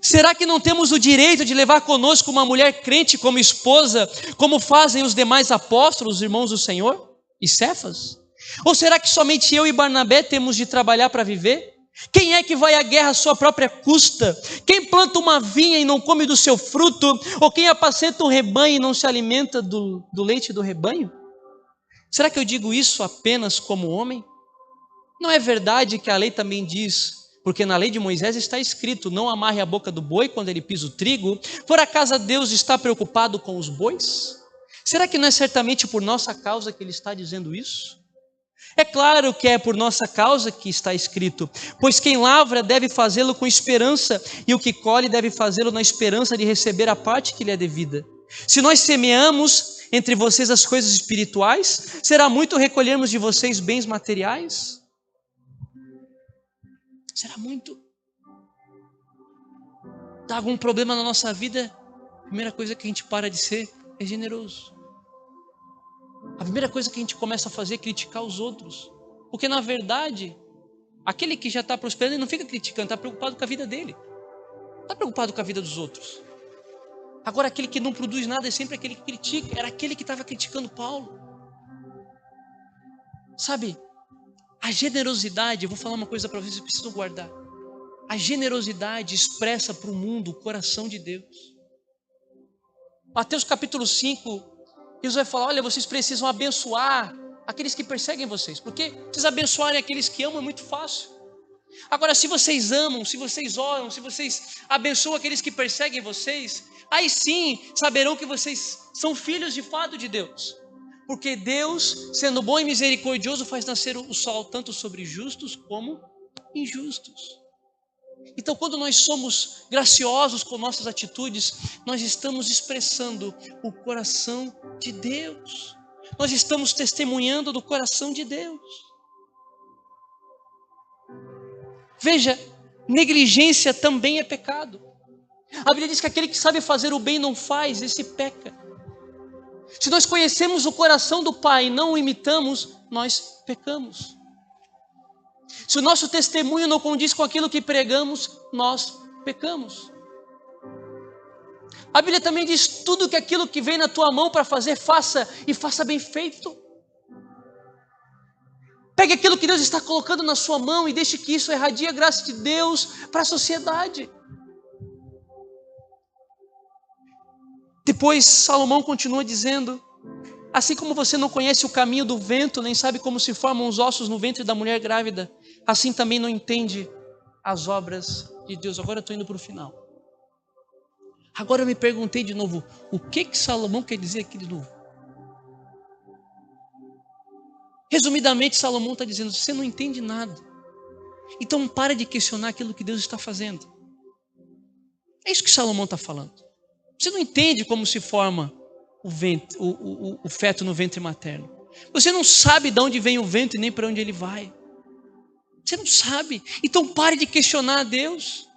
Será que não temos o direito de levar conosco uma mulher crente como esposa, como fazem os demais apóstolos, os irmãos do Senhor e Cefas? Ou será que somente eu e Barnabé temos de trabalhar para viver? Quem é que vai à guerra à sua própria custa? Quem planta uma vinha e não come do seu fruto? Ou quem apacenta um rebanho e não se alimenta do leite do rebanho? Será que eu digo isso apenas como homem? Não é verdade que a lei também diz, porque na lei de Moisés está escrito, não amarre a boca do boi quando ele pisa o trigo, por acaso Deus está preocupado com os bois? Será que não é certamente por nossa causa que ele está dizendo isso? É claro que é por nossa causa que está escrito, pois quem lavra deve fazê-lo com esperança, e o que colhe deve fazê-lo na esperança de receber a parte que lhe é devida. Se nós semeamos entre vocês as coisas espirituais, será muito recolhermos de vocês bens materiais? Será muito? Dá algum problema na nossa vida? A primeira coisa que a gente para de ser é generoso. A primeira coisa que a gente começa a fazer é criticar os outros. Porque na verdade, aquele que já está prosperando, ele não fica criticando, está preocupado com a vida dele. Está preocupado com a vida dos outros. Agora aquele que não produz nada é sempre aquele que critica. Era aquele que estava criticando Paulo. Sabe? A generosidade, eu vou falar uma coisa para vocês precisam guardar. A generosidade expressa para o mundo o coração de Deus. Mateus capítulo 5, Jesus vai falar, olha, vocês precisam abençoar aqueles que perseguem vocês. Porque vocês abençoarem aqueles que amam é muito fácil. Agora, se vocês amam, se vocês oram, se vocês abençoam aqueles que perseguem vocês, aí sim saberão que vocês são filhos de fato de Deus. Porque Deus, sendo bom e misericordioso, faz nascer o sol tanto sobre justos como injustos. Então, quando nós somos graciosos com nossas atitudes, nós estamos expressando o coração de Deus. Nós estamos testemunhando do coração de Deus. Veja, negligência também é pecado. A Bíblia diz que aquele que sabe fazer o bem não faz, esse peca. Se nós conhecemos o coração do Pai e não o imitamos, nós pecamos. Se o nosso testemunho não condiz com aquilo que pregamos, nós pecamos. A Bíblia também diz, tudo que aquilo que vem na tua mão para fazer, faça e faça bem feito. Pegue aquilo que Deus está colocando na sua mão e deixe que isso irradie a graça de Deus para a sociedade. Depois Salomão continua dizendo, assim como você não conhece o caminho do vento, nem sabe como se formam os ossos no ventre da mulher grávida, assim também não entende as obras de Deus. Agora eu estou indo para o final. Agora eu me perguntei de novo, o que Salomão quer dizer aqui de novo? Resumidamente, Salomão está dizendo, você não entende nada. Então para de questionar aquilo que Deus está fazendo. É isso que Salomão está falando. Você não entende como se forma o feto no ventre materno. Você não sabe de onde vem o vento e nem para onde ele vai. Você não sabe. Então pare de questionar a Deus.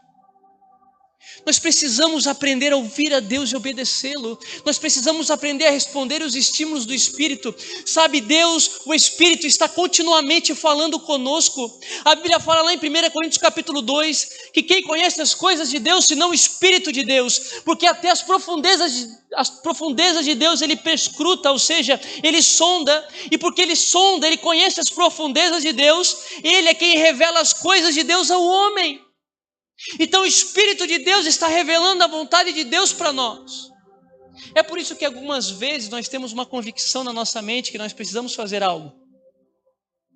Nós precisamos aprender a ouvir a Deus e obedecê-lo. Nós precisamos aprender a responder os estímulos do Espírito. Sabe, Deus, o Espírito está continuamente falando conosco. A Bíblia fala lá em 1 Coríntios capítulo 2, que quem conhece as coisas de Deus, senão o Espírito de Deus, porque até as profundezas de Deus ele perscruta, ou seja, ele sonda, e porque ele sonda, ele conhece as profundezas de Deus, ele é quem revela as coisas de Deus ao homem. Então o Espírito de Deus está revelando a vontade de Deus para nós. É por isso que algumas vezes nós temos uma convicção na nossa mente que nós precisamos fazer algo,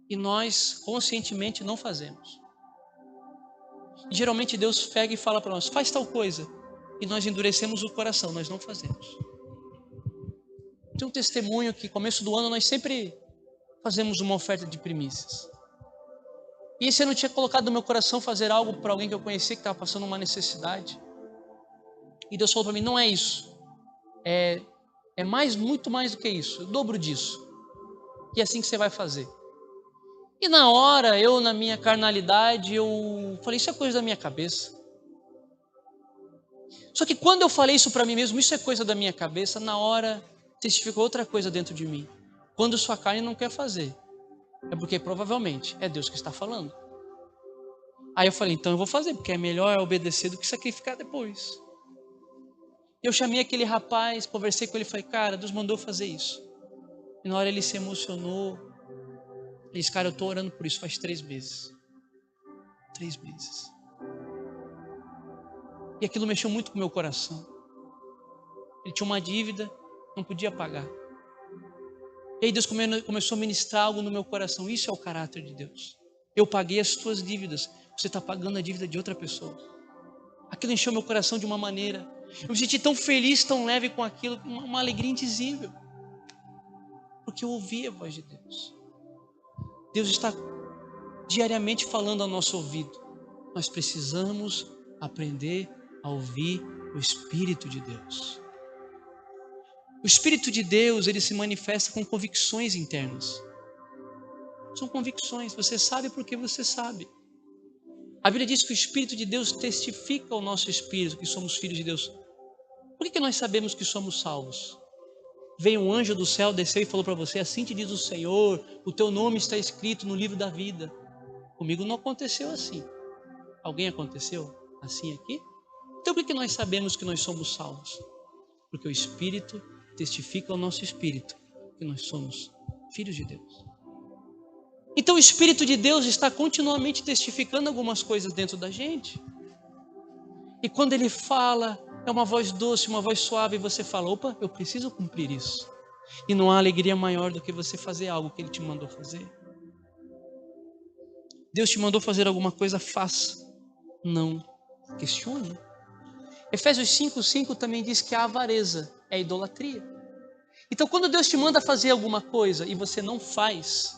e nós conscientemente não fazemos. E geralmente Deus pega e fala para nós, faz tal coisa, e nós endurecemos o coração, nós não fazemos. Tem um testemunho que começo do ano nós sempre fazemos uma oferta de primícias. E esse ano eu tinha colocado no meu coração fazer algo para alguém que eu conhecia que estava passando uma necessidade. E Deus falou para mim, não é isso. É muito mais do que isso. O dobro disso. E é assim que você vai fazer. E na hora, eu na minha carnalidade, eu falei, isso é coisa da minha cabeça. Só que quando eu falei isso para mim mesmo, isso é coisa da minha cabeça, na hora testificou outra coisa dentro de mim. Quando sua carne não quer fazer, é porque provavelmente é Deus que está falando. Aí eu falei, então eu vou fazer, porque é melhor obedecer do que sacrificar depois. Eu chamei aquele rapaz, conversei com ele e falei, cara, Deus mandou fazer isso. E na hora ele se emocionou. Ele disse, cara, eu estou orando por isso faz 3 meses. 3 meses. E aquilo mexeu muito com o meu coração. Ele tinha uma dívida, não podia pagar. E aí Deus começou a ministrar algo no meu coração. Isso é o caráter de Deus. Eu paguei as tuas dívidas. Você está pagando a dívida de outra pessoa. Aquilo encheu meu coração de uma maneira. Eu me senti tão feliz, tão leve com aquilo. Uma alegria indizível. Porque eu ouvi a voz de Deus. Deus está diariamente falando ao nosso ouvido. Nós precisamos aprender a ouvir o Espírito de Deus. O Espírito de Deus, ele se manifesta com convicções internas. São convicções, você sabe porque você sabe. A Bíblia diz que o Espírito de Deus testifica ao nosso espírito que somos filhos de Deus. Por que nós sabemos que somos salvos? Veio um anjo do céu, desceu e falou para você, assim te diz o Senhor, o teu nome está escrito no livro da vida. Comigo não aconteceu assim. Alguém aconteceu assim aqui? Então por que nós sabemos que nós somos salvos? Porque o Espírito testifica ao nosso espírito que nós somos filhos de Deus. Então o Espírito de Deus está continuamente testificando algumas coisas dentro da gente. E quando Ele fala, é uma voz doce, uma voz suave, e você fala, opa, eu preciso cumprir isso. E não há alegria maior do que você fazer algo que Ele te mandou fazer. Deus te mandou fazer alguma coisa, faça. Não questione. Efésios 5:5 também diz que a avareza é a idolatria. Então quando Deus te manda fazer alguma coisa e você não faz,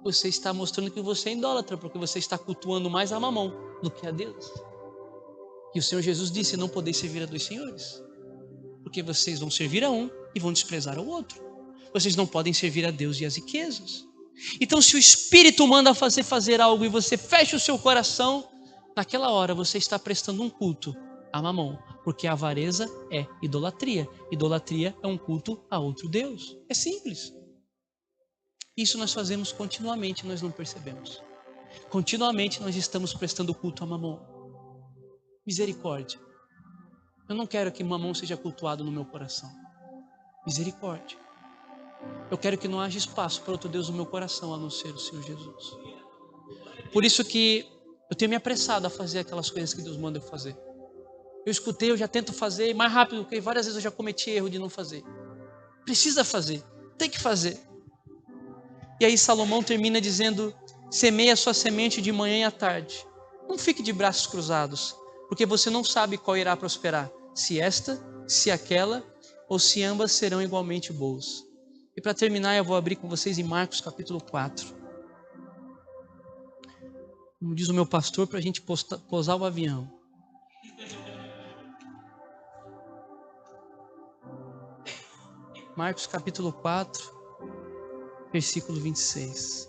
você está mostrando que você é idólatra, porque você está cultuando mais a Mamon do que a Deus. E o Senhor Jesus disse, não podeis servir a 2 senhores, porque vocês vão servir a um e vão desprezar ao outro. Vocês não podem servir a Deus e as riquezas. Então se o Espírito manda fazer algo e você fecha o seu coração, naquela hora você está prestando um culto a Mamon, porque a avareza é idolatria. Idolatria é um culto a outro Deus. É simples. Isso nós fazemos continuamente, nós não percebemos. Continuamente nós estamos prestando culto a Mamon. Misericórdia. Eu não quero que Mamon seja cultuado no meu coração. Misericórdia. Eu quero que não haja espaço para outro Deus no meu coração, a não ser o Senhor Jesus. Por isso que eu tenho me apressado a fazer aquelas coisas que Deus manda eu fazer. Eu escutei, eu já tento fazer mais rápido, porque várias vezes eu já cometi erro de não fazer. Precisa fazer, tem que fazer. E aí Salomão termina dizendo, semeia a sua semente de manhã e à tarde. Não fique de braços cruzados, porque você não sabe qual irá prosperar. Se esta, se aquela, ou se ambas serão igualmente boas. E para terminar, eu vou abrir com vocês em Marcos capítulo 4. Como diz o meu pastor, para a gente pousar o avião. Marcos capítulo 4, versículo 26.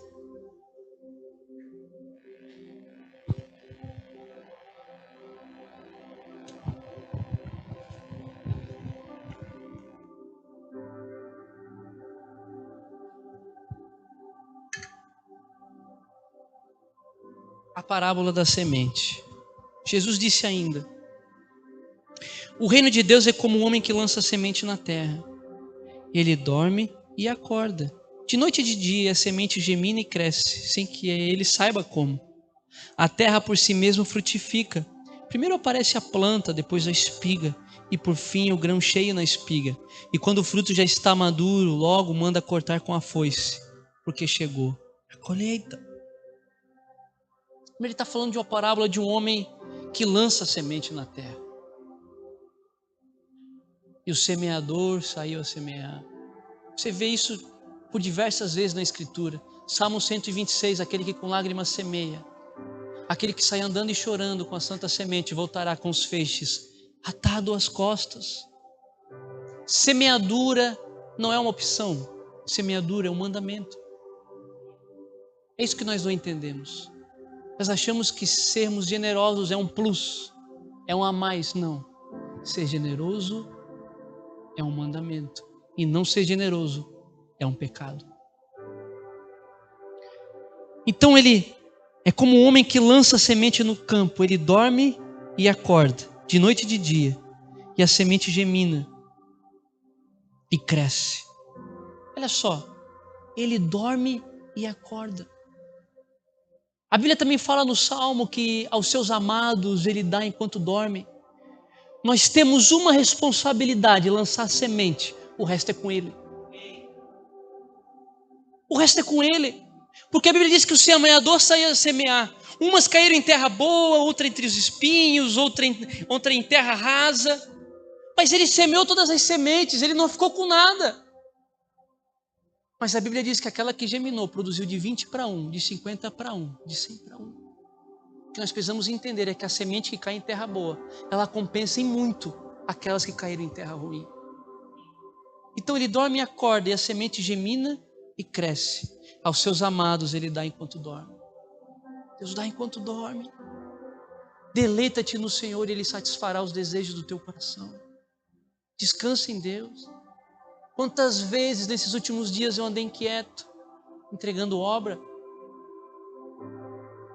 a parábola da semente. Jesus disse ainda: o reino de Deus é como um homem que lança a semente na terra. Ele dorme e acorda. De noite e de dia a semente gemina e cresce, sem que ele saiba como. A terra por si mesma frutifica. Primeiro aparece a planta, depois a espiga, e por fim o grão cheio na espiga. E quando o fruto já está maduro, logo manda cortar com a foice, porque chegou a colheita. Ele está falando de uma parábola de um homem que lança a semente na terra. E o semeador saiu a semear. Você vê isso por diversas vezes na Escritura. Salmo 126, aquele que com lágrimas semeia. Aquele que sai andando e chorando com a santa semente voltará com os feixes atado às costas. Semeadura não é uma opção. Semeadura é um mandamento. É isso que nós não entendemos. Nós achamos que sermos generosos é um plus, é um a mais. Não. Ser generoso é um mandamento. E não ser generoso é um pecado. Então ele é como um homem que lança a semente no campo. Ele dorme e acorda, de noite e de dia. E a semente gemina e cresce. Olha só, ele dorme e acorda. A Bíblia também fala no Salmo que aos seus amados ele dá enquanto dorme. Nós temos uma responsabilidade, lançar semente. O resto é com ele. O resto é com ele. Porque a Bíblia diz que o semeador saía a semear. Umas caíram em terra boa, outra entre os espinhos, outra em terra rasa. Mas ele semeou todas as sementes, ele não ficou com nada. Mas a Bíblia diz que aquela que geminou produziu de 20 para 1, de 50 para 1, de 100 para 1. O que nós precisamos entender é que a semente que cai em terra boa, ela compensa em muito aquelas que caíram em terra ruim. Então ele dorme e acorda, e a semente gemina e cresce. Aos seus amados ele dá enquanto dorme. Deus dá enquanto dorme. Deleita-te no Senhor e Ele satisfará os desejos do teu coração. Descansa em Deus. Quantas vezes nesses últimos dias eu andei inquieto, entregando obra,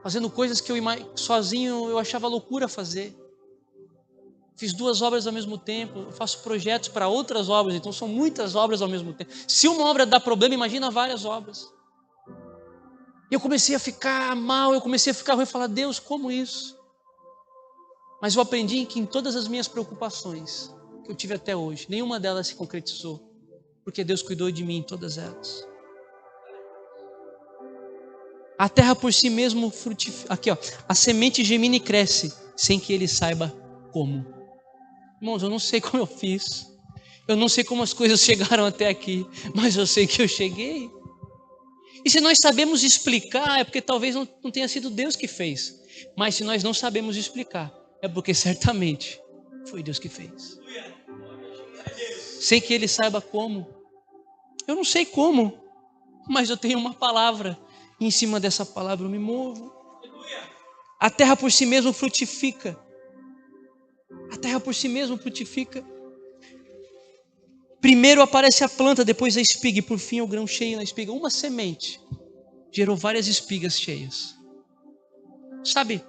fazendo coisas que sozinho eu achava loucura fazer. Fiz 2 obras ao mesmo tempo, eu faço projetos para outras obras, então são muitas obras ao mesmo tempo. Se uma obra dá problema, imagina várias obras. E eu comecei a ficar mal, eu comecei a ficar ruim e falar: Deus, como isso? Mas eu aprendi que em todas as minhas preocupações que eu tive até hoje, nenhuma delas se concretizou, porque Deus cuidou de mim em todas elas. A terra por si mesmo frutifica. Aqui, ó, a semente gemina e cresce, sem que ele saiba como. Irmãos, eu não sei como eu fiz, eu não sei como as coisas chegaram até aqui, mas eu sei que eu cheguei. E se nós sabemos explicar, é porque talvez não tenha sido Deus que fez. Mas se nós não sabemos explicar, é porque certamente foi Deus que fez. Sem que ele saiba como. Eu não sei como, mas eu tenho uma palavra. E em cima dessa palavra eu me movo. A terra por si mesma frutifica. A terra por si mesma frutifica. Primeiro aparece a planta, depois a espiga, e por fim o grão cheio na espiga. Uma semente gerou várias espigas cheias. Sabe,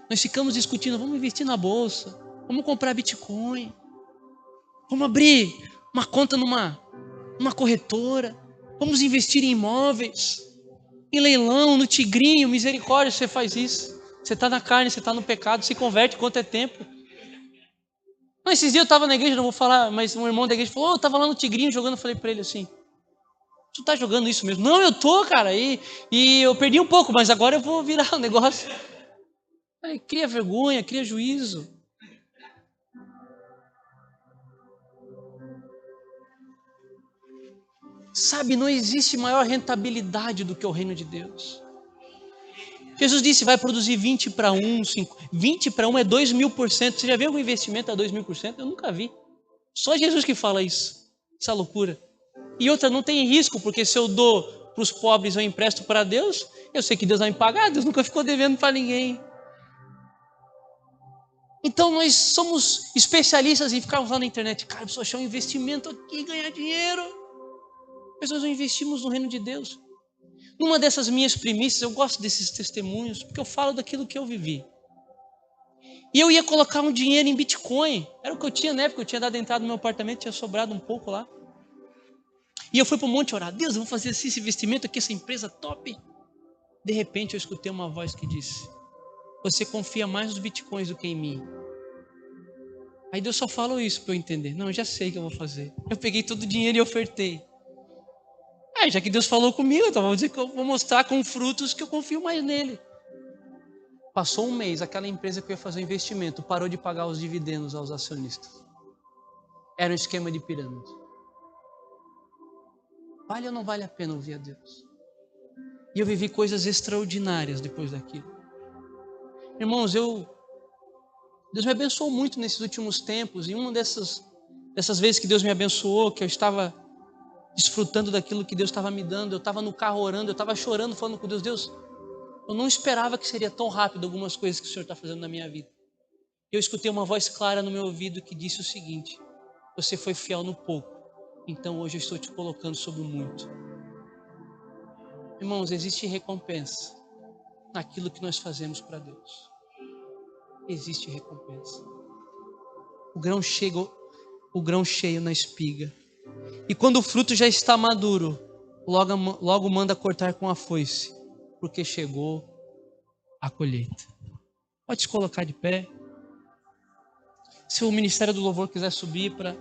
nós ficamos discutindo: vamos investir na bolsa, vamos comprar Bitcoin, vamos abrir uma conta numa corretora, vamos investir em imóveis, em leilão, no tigrinho. Misericórdia, você faz isso. Você está na carne, você está no pecado, se converte quanto é tempo. Não, esses dias eu estava na igreja, não vou falar, mas um irmão da igreja falou: eu estava lá no tigrinho jogando. Eu falei para ele assim: tu está jogando isso mesmo? Não, eu tô, cara, e eu perdi um pouco, mas agora eu vou virar o negócio. Falei: cria vergonha, cria juízo. Sabe, não existe maior rentabilidade do que o reino de Deus. Jesus disse: vai produzir 20 para 1, 5. 20 para 1 é 2.000%. Você já viu algum investimento a 2.000%? Eu nunca vi. Só Jesus que fala isso. Essa loucura. E outra, não tem risco, porque se eu dou para os pobres, eu empresto para Deus, eu sei que Deus vai me pagar. Deus nunca ficou devendo para ninguém. Então nós somos especialistas em ficarmos lá na internet: cara, eu preciso achar um investimento aqui e ganhar dinheiro. Mas nós não investimos no reino de Deus. Numa dessas minhas primícias, eu gosto desses testemunhos, porque eu falo daquilo que eu vivi. E eu ia colocar um dinheiro em Bitcoin. Era o que eu tinha na época, eu tinha dado entrada no meu apartamento, tinha sobrado um pouco lá. E eu fui para o monte orar, Deus, eu vou fazer assim, esse investimento aqui, essa empresa top. De repente eu escutei uma voz que disse, você confia mais nos Bitcoins do que em mim. Aí Deus só falou isso para eu entender. Não, eu já sei o que eu vou fazer. Eu peguei todo o dinheiro e ofertei. Já que Deus falou comigo, então vou dizer que eu vou mostrar com frutos que eu confio mais nele. Passou um mês, aquela empresa que eu ia fazer o investimento parou de pagar os dividendos aos acionistas. Era um esquema de pirâmide. Vale ou não vale a pena ouvir a Deus? E eu vivi coisas extraordinárias depois daquilo. Irmãos, Deus me abençoou muito nesses últimos tempos. E uma dessas vezes que Deus me abençoou, que eu estava desfrutando daquilo que Deus estava me dando, eu estava no carro orando, eu estava chorando, falando com Deus, Deus, eu não esperava que seria tão rápido algumas coisas que o Senhor está fazendo na minha vida. Eu escutei uma voz clara no meu ouvido que disse o seguinte, você foi fiel no pouco, então hoje eu estou te colocando sobre o muito. Irmãos, existe recompensa naquilo que nós fazemos para Deus. Existe recompensa. O grão cheio na espiga. E quando o fruto já está maduro, logo manda cortar com a foice, porque chegou a colheita. Pode se colocar de pé. Se o Ministério do Louvor quiser subir para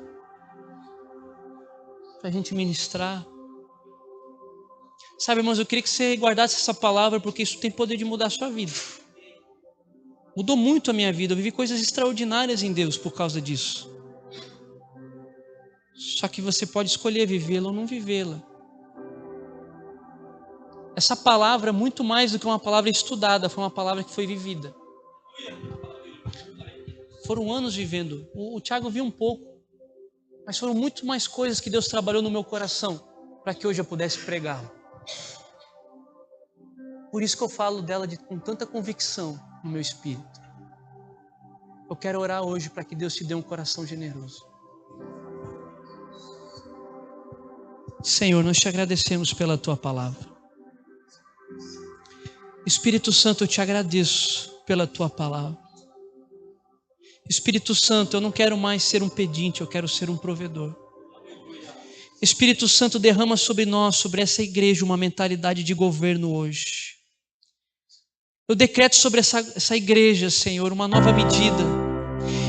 a gente ministrar. Sabe, irmãos, eu queria que você guardasse essa palavra, porque isso tem poder de mudar a sua vida. Mudou muito a minha vida, eu vivi coisas extraordinárias em Deus por causa disso. Só que você pode escolher vivê-la ou não vivê-la. Essa palavra, muito mais do que uma palavra estudada, foi uma palavra que foi vivida. Foram anos vivendo. O Tiago viu um pouco, mas foram muito mais coisas que Deus trabalhou no meu coração, para que hoje eu pudesse pregá-la. Por isso que eu falo dela com tanta convicção no meu espírito. Eu quero orar hoje para que Deus te dê um coração generoso. Senhor, nós te agradecemos pela tua palavra. Espírito Santo, eu te agradeço pela tua palavra. Espírito Santo, eu não quero mais ser um pedinte, eu quero ser um provedor. Espírito Santo, derrama sobre nós, sobre essa igreja, uma mentalidade de governo hoje. Eu decreto sobre essa igreja, Senhor, uma nova medida.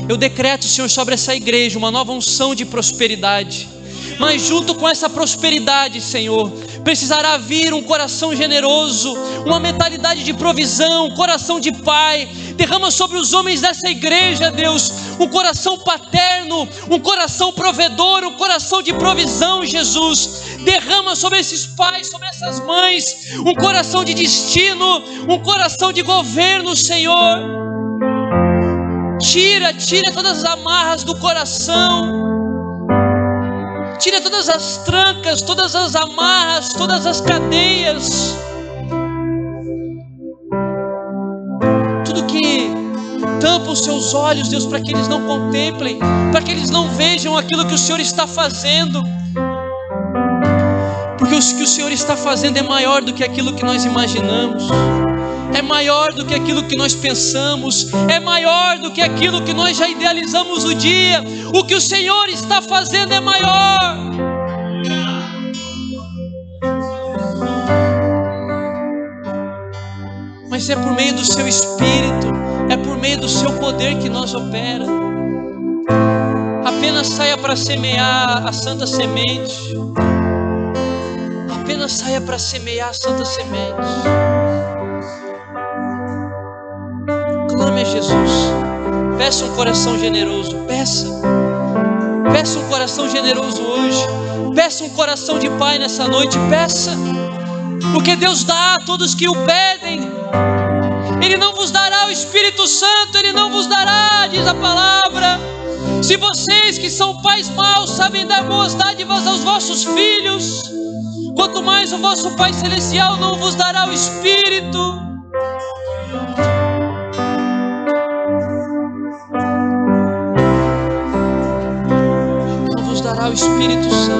Eu decreto, Senhor, sobre essa igreja uma nova unção de prosperidade. Mas junto com essa prosperidade, Senhor, precisará vir um coração generoso, uma mentalidade de provisão, um coração de pai. Derrama sobre os homens dessa igreja, Deus, um coração paterno, um coração provedor, um coração de provisão, Jesus. Derrama sobre esses pais, sobre essas mães, um coração de destino, um coração de governo, Senhor. Tira todas as amarras do coração. Tira todas as trancas, todas as amarras, todas as cadeias. Tudo que tampa os seus olhos, Deus, para que eles não contemplem, para que eles não vejam aquilo que o Senhor está fazendo. Porque o que o Senhor está fazendo é maior do que aquilo que nós imaginamos. É maior do que aquilo que nós pensamos, é maior do que aquilo que nós já idealizamos o dia. O que o Senhor está fazendo é maior. Mas é por meio do seu Espírito, é por meio do seu poder que nós opera. Apenas saia para semear a santa semente. Apenas saia para semear a santa semente. Clame a Jesus, peça um coração generoso, peça um coração generoso hoje, peça um coração de pai nessa noite, peça, porque Deus dá a todos que o pedem. Ele não vos dará o Espírito Santo, Ele não vos dará, diz a palavra, se vocês que são pais maus sabem dar boas dádivas aos vossos filhos, quanto mais o vosso Pai Celestial não vos dará o Espírito. O Espírito Santo.